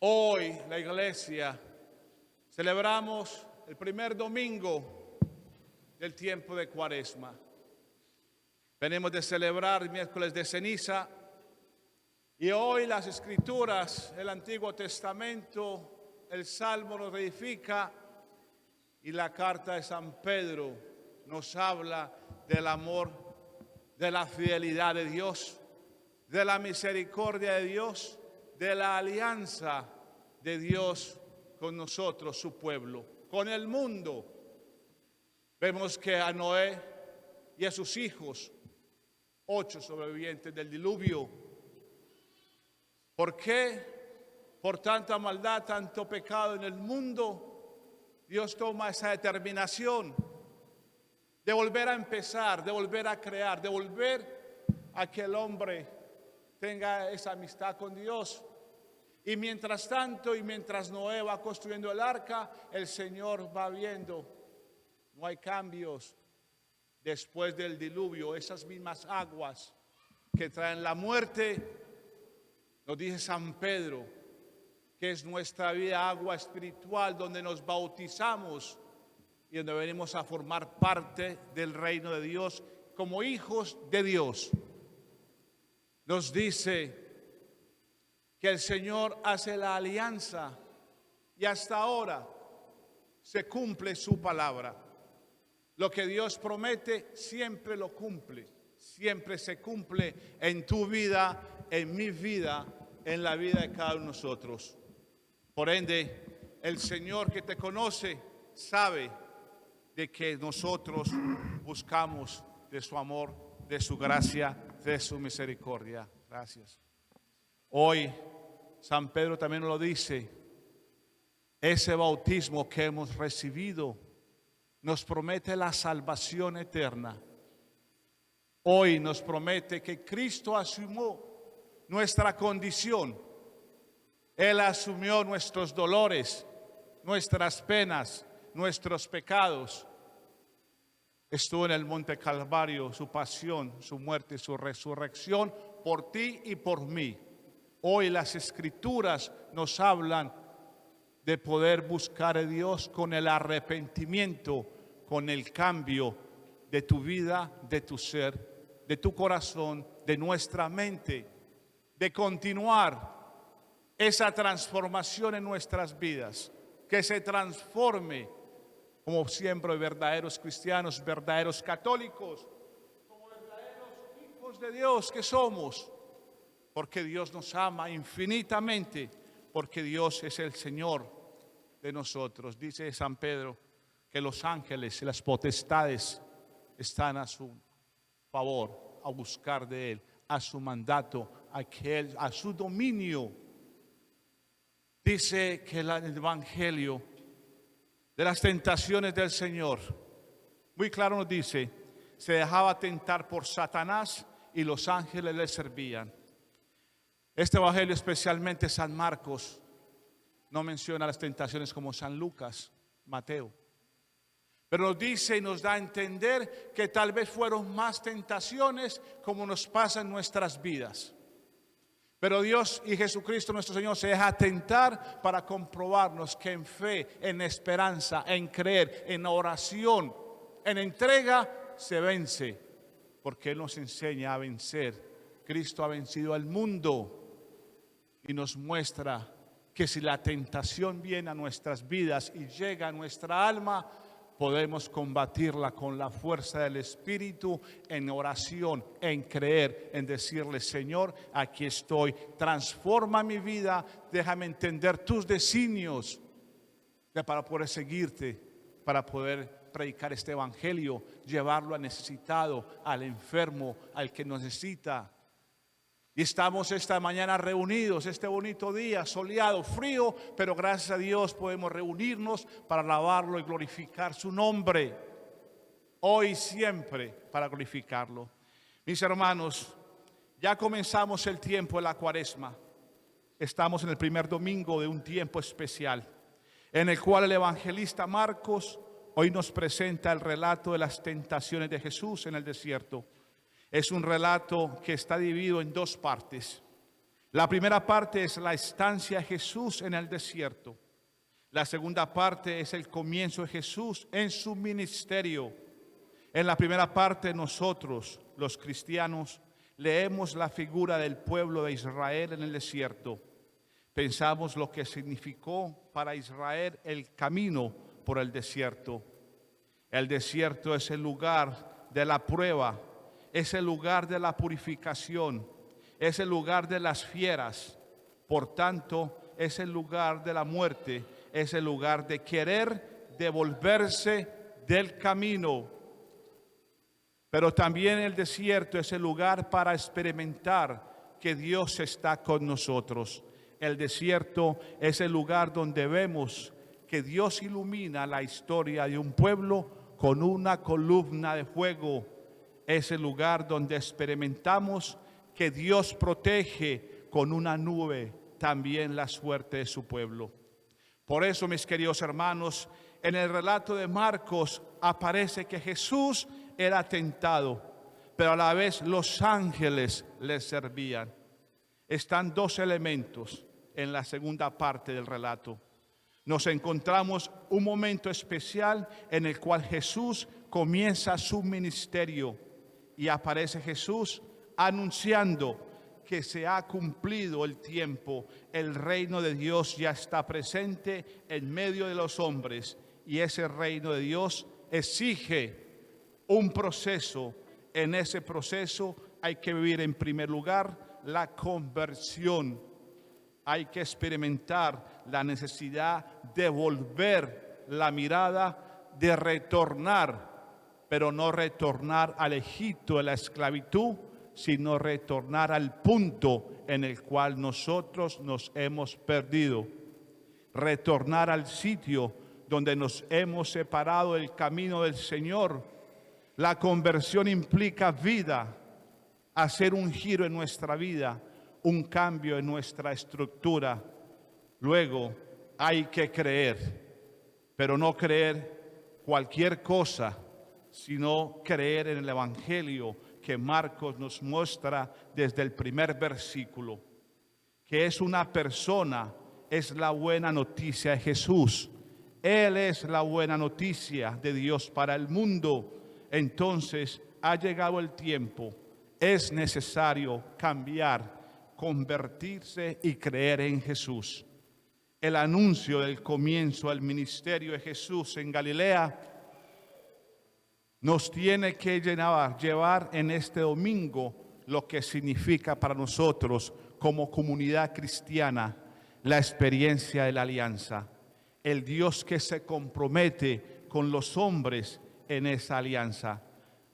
Hoy la iglesia celebramos el primer domingo del tiempo de Cuaresma. Venimos de celebrar el miércoles de ceniza y hoy las escrituras, el Antiguo Testamento, el Salmo nos edifica y la carta de San Pedro nos habla del amor, de la fidelidad de Dios, de la misericordia de Dios, de la alianza de Dios con nosotros, su pueblo, con el mundo. Vemos que a Noé y a sus hijos, 8 sobrevivientes del diluvio. ¿Por qué? Por tanta maldad, tanto pecado en el mundo, Dios toma esa determinación de volver a empezar, de volver a crear, de volver a que el hombre tenga esa amistad con Dios. Y mientras tanto, y mientras Noé va construyendo el arca, el Señor va viendo, no hay cambios después del diluvio, esas mismas aguas que traen la muerte, nos dice San Pedro, que es nuestra vida, agua espiritual, donde nos bautizamos y donde venimos a formar parte del reino de Dios como hijos de Dios. Nos dice que el Señor hace la alianza y hasta ahora se cumple su palabra. Lo que Dios promete siempre lo cumple, siempre se cumple en tu vida, en mi vida, en la vida de cada uno de nosotros. Por ende, el Señor que te conoce sabe de que nosotros buscamos de su amor, de su gracia, de su misericordia. Gracias. Hoy San Pedro también nos lo dice, ese bautismo que hemos recibido nos promete la salvación eterna. Hoy nos promete que Cristo asumió nuestra condición. Él asumió nuestros dolores, nuestras penas, nuestros pecados. Estuvo en el Monte Calvario, su pasión, su muerte y su resurrección por ti y por mí. Hoy las Escrituras nos hablan de poder buscar a Dios con el arrepentimiento, con el cambio de tu vida, de tu ser, de tu corazón, de nuestra mente, de continuar esa transformación en nuestras vidas, que se transforme como siempre verdaderos cristianos, verdaderos católicos, como verdaderos hijos de Dios que somos, porque Dios nos ama infinitamente, porque Dios es el Señor de nosotros. Dice San Pedro que los ángeles y las potestades están a su favor, a buscar de Él, a su mandato, a su dominio. Dice que el Evangelio de las tentaciones del Señor, muy claro nos dice, se dejaba tentar por Satanás y los ángeles le servían. Este Evangelio, especialmente San Marcos, no menciona las tentaciones como San Lucas, Mateo. Pero nos dice y nos da a entender que tal vez fueron más tentaciones como nos pasa en nuestras vidas. Pero Dios y Jesucristo nuestro Señor se deja tentar para comprobarnos que en fe, en esperanza, en creer, en oración, en entrega, se vence. Porque Él nos enseña a vencer. Cristo ha vencido al mundo y nos muestra que si la tentación viene a nuestras vidas y llega a nuestra alma, podemos combatirla con la fuerza del Espíritu en oración, en creer, en decirle, Señor, aquí estoy, transforma mi vida, déjame entender tus designios para poder seguirte, para poder predicar este evangelio, llevarlo al necesitado, al enfermo, al que necesita. Y estamos esta mañana reunidos, este bonito día, soleado, frío, pero gracias a Dios podemos reunirnos para alabarlo y glorificar su nombre. Hoy y siempre para glorificarlo. Mis hermanos, ya comenzamos el tiempo de la Cuaresma. Estamos en el primer domingo de un tiempo especial, en el cual el evangelista Marcos hoy nos presenta el relato de las tentaciones de Jesús en el desierto. Es un relato que está dividido en dos partes. La primera parte es la estancia de Jesús en el desierto. La segunda parte es el comienzo de Jesús en su ministerio. En la primera parte nosotros, los cristianos, leemos la figura del pueblo de Israel en el desierto. Pensamos lo que significó para Israel el camino por el desierto. El desierto es el lugar de la prueba, es el lugar de la purificación, es el lugar de las fieras. Por tanto, es el lugar de la muerte, es el lugar de querer devolverse del camino. Pero también el desierto es el lugar para experimentar que Dios está con nosotros. El desierto es el lugar donde vemos que Dios ilumina la historia de un pueblo con una columna de fuego. Es el lugar donde experimentamos que Dios protege con una nube también la suerte de su pueblo. Por eso, mis queridos hermanos, en el relato de Marcos aparece que Jesús era tentado, pero a la vez los ángeles le servían. Están dos elementos en la segunda parte del relato. Nos encontramos un momento especial en el cual Jesús comienza su ministerio y aparece Jesús anunciando que se ha cumplido el tiempo, el reino de Dios ya está presente en medio de los hombres y ese reino de Dios exige un proceso. En ese proceso hay que vivir en primer lugar la conversión. Hay que experimentar la necesidad de volver la mirada, de retornar, pero no retornar al Egipto de la esclavitud, sino retornar al punto en el cual nosotros nos hemos perdido. Retornar al sitio donde nos hemos separado del camino del Señor. La conversión implica vida, hacer un giro en nuestra vida, un cambio en nuestra estructura. Luego hay que creer, pero no creer cualquier cosa, sino creer en el Evangelio que Marcos nos muestra desde el primer versículo, que es una persona, es la buena noticia de Jesús. Él es la buena noticia de Dios para el mundo. Entonces ha llegado el tiempo, es necesario cambiar, convertirse y creer en Jesús. El anuncio del comienzo del ministerio de Jesús en Galilea nos tiene que llevar en este domingo lo que significa para nosotros como comunidad cristiana la experiencia de la alianza. El Dios que se compromete con los hombres en esa alianza.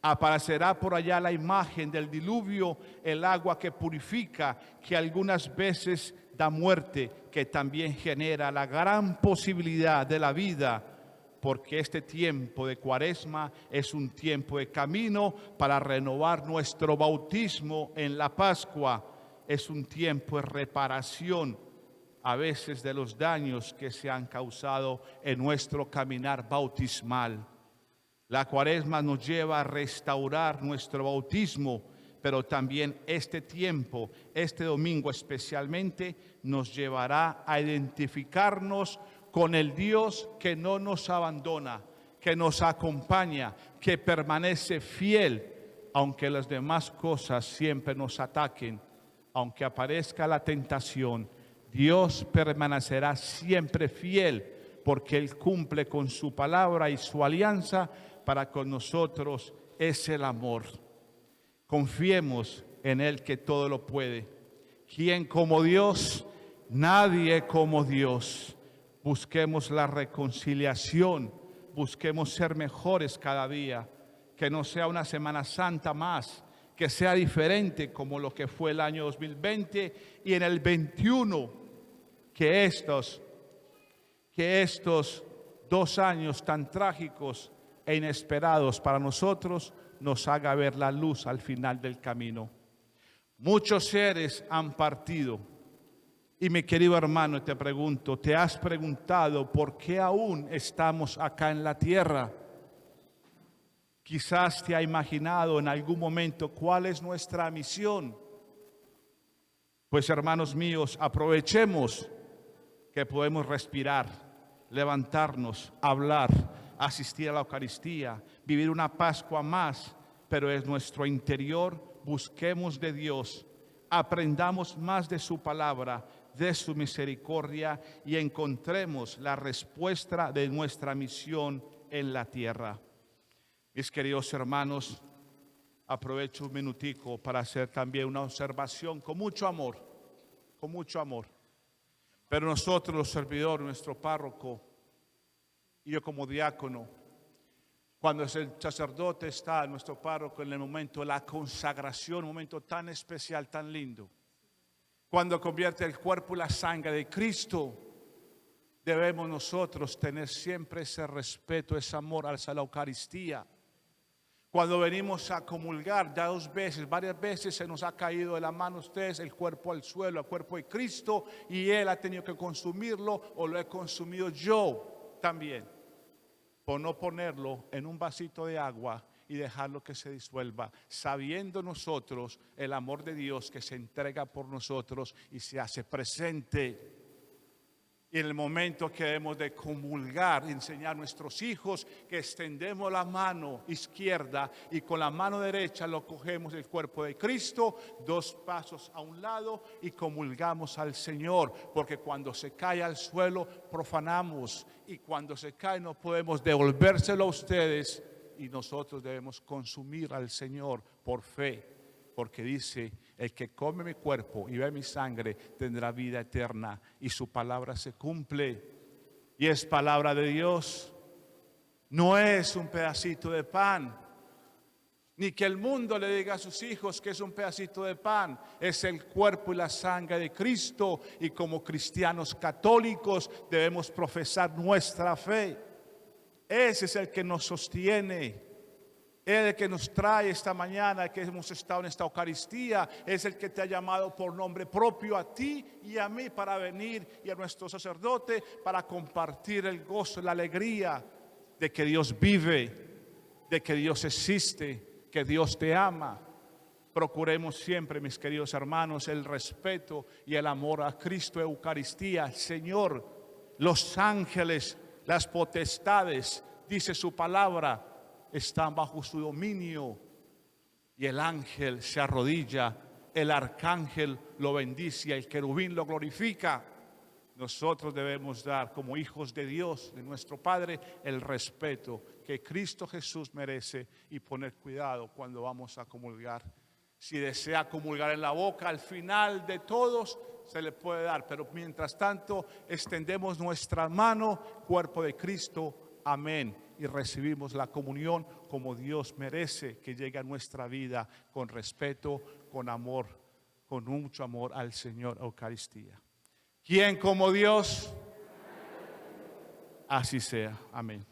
Aparecerá por allá la imagen del diluvio, el agua que purifica, que algunas veces da muerte, que también genera la gran posibilidad de la vida, porque este tiempo de Cuaresma es un tiempo de camino para renovar nuestro bautismo en la Pascua. Es un tiempo de reparación a veces de los daños que se han causado en nuestro caminar bautismal. La Cuaresma nos lleva a restaurar nuestro bautismo, pero también este tiempo, este domingo especialmente, nos llevará a identificarnos con el Dios que no nos abandona, que nos acompaña, que permanece fiel, aunque las demás cosas siempre nos ataquen, aunque aparezca la tentación. Dios permanecerá siempre fiel, porque Él cumple con su palabra y su alianza para con nosotros es el amor. Confiemos en Él que todo lo puede. ¿Quién como Dios? Nadie como Dios. Busquemos la reconciliación, busquemos ser mejores cada día, que no sea una Semana Santa más, que sea diferente como lo que fue el año 2020 y en el 21, que estos 2 años tan trágicos e inesperados para nosotros nos haga ver la luz al final del camino. Muchos seres han partido. Y mi querido hermano, te pregunto, ¿te has preguntado por qué aún estamos acá en la tierra? Quizás te ha imaginado en algún momento cuál es nuestra misión. Pues hermanos míos, aprovechemos que podemos respirar, levantarnos, hablar, asistir a la Eucaristía, vivir una Pascua más, pero es nuestro interior. Busquemos de Dios, aprendamos más de su palabra, de su misericordia y encontremos la respuesta de nuestra misión en la tierra. Mis queridos hermanos, aprovecho un minutico para hacer también una observación con mucho amor, con mucho amor. Pero nosotros, los servidores, nuestro párroco y yo como diácono, cuando el sacerdote está, nuestro párroco, en el momento de la consagración, un momento tan especial, tan lindo, cuando convierte el cuerpo y la sangre de Cristo, debemos nosotros tener siempre ese respeto, ese amor hacia la Eucaristía. Cuando venimos a comulgar, ya varias veces se nos ha caído de la mano a ustedes el cuerpo al suelo, el cuerpo de Cristo, y Él ha tenido que consumirlo o lo he consumido yo también, por no ponerlo en un vasito de agua y dejarlo que se disuelva, sabiendo nosotros el amor de Dios que se entrega por nosotros y se hace presente. Y en el momento que debemos de comulgar, enseñar a nuestros hijos que extendemos la mano izquierda y con la mano derecha lo cogemos el cuerpo de Cristo, 2 pasos a un lado y comulgamos al Señor, porque cuando se cae al suelo profanamos y cuando se cae no podemos devolvérselo a ustedes y nosotros debemos consumir al Señor por fe. Porque dice, el que come mi cuerpo y bebe mi sangre tendrá vida eterna y su palabra se cumple. Y es palabra de Dios. No es un pedacito de pan. Ni que el mundo le diga a sus hijos que es un pedacito de pan. Es el cuerpo y la sangre de Cristo. Y como cristianos católicos debemos profesar nuestra fe. Ese es el que nos sostiene. El que nos trae esta mañana, que hemos estado en esta Eucaristía, es el que te ha llamado por nombre propio a ti y a mí para venir y a nuestro sacerdote para compartir el gozo, la alegría de que Dios vive, de que Dios existe, que Dios te ama. Procuremos siempre, mis queridos hermanos, el respeto y el amor a Cristo, Eucaristía, Señor. Los ángeles, las potestades, dice su palabra, están bajo su dominio y el ángel se arrodilla, el arcángel lo bendice, el querubín lo glorifica. Nosotros debemos dar como hijos de Dios, de nuestro Padre, el respeto que Cristo Jesús merece y poner cuidado cuando vamos a comulgar. Si desea comulgar en la boca, al final de todos se le puede dar, pero mientras tanto extendemos nuestra mano, cuerpo de Cristo, amén. Y recibimos la comunión como Dios merece que llegue a nuestra vida con respeto, con amor, con mucho amor al Señor Eucaristía. ¿Quién como Dios? Así sea. Amén.